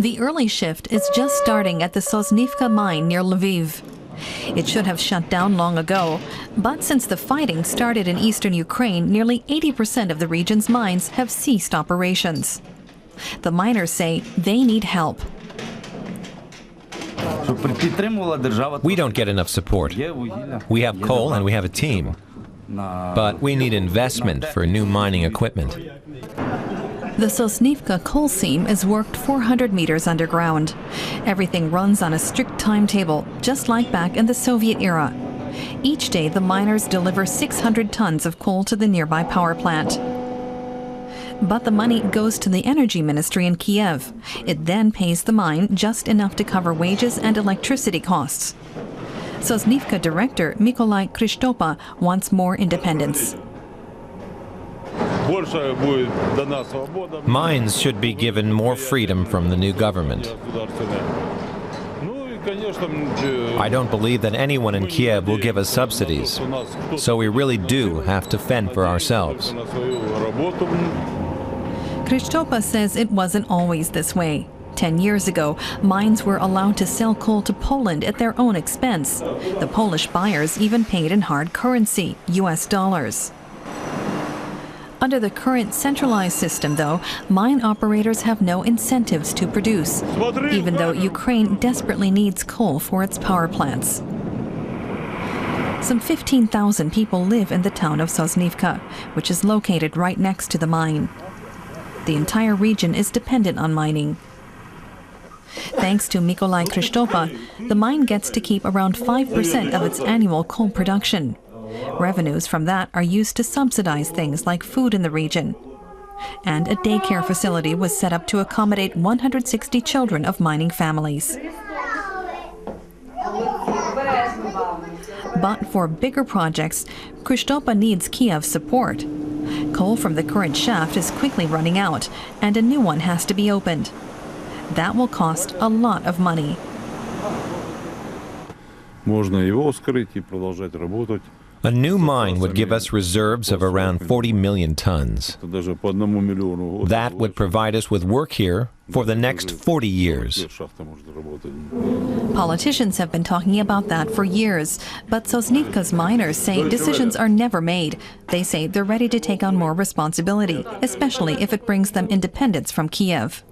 The early shift is just starting at the Sosnivka mine near Lviv. It should have shut down long ago, but since the fighting started in eastern Ukraine, nearly 80% of the region's mines have ceased operations. The miners say they need help. We don't get enough support. We have coal and we have a team, but we need investment for new mining equipment. The Sosnivka coal seam is worked 400 meters underground. Everything runs on a strict timetable, just like back in the Soviet era. Each day, the miners deliver 600 tons of coal to the nearby power plant. But the money goes to the energy ministry in Kiev. It then pays the mine just enough to cover wages and electricity costs. Sosnivka director Mykolai Krishtopa wants more independence. Mines should be given more freedom from the new government. I don't believe that anyone in Kiev will give us subsidies, so we really do have to fend for ourselves. Krishtopa says it wasn't always this way. 10 years ago, mines were allowed to sell coal to Poland at their own expense. The Polish buyers even paid in hard currency, US dollars. Under the current centralized system, though, mine operators have no incentives to produce, even though Ukraine desperately needs coal for its power plants. Some 15,000 people live in the town of Sosnivka, which is located right next to the mine. The entire region is dependent on mining. Thanks to Mykolai Krishtopa, the mine gets to keep around 5% of its annual coal production. Revenues from that are used to subsidize things like food in the region. And a daycare facility was set up to accommodate 160 children of mining families. But for bigger projects, Krishtopa needs Kiev's support. Coal from the current shaft is quickly running out, and a new one has to be opened. That will cost a lot of money. A new mine would give us reserves of around 40 million tons. That would provide us with work here for the next 40 years. Politicians have been talking about that for years, but Sosnivka's miners say decisions are never made. They say they're ready to take on more responsibility, especially if it brings them independence from Kiev.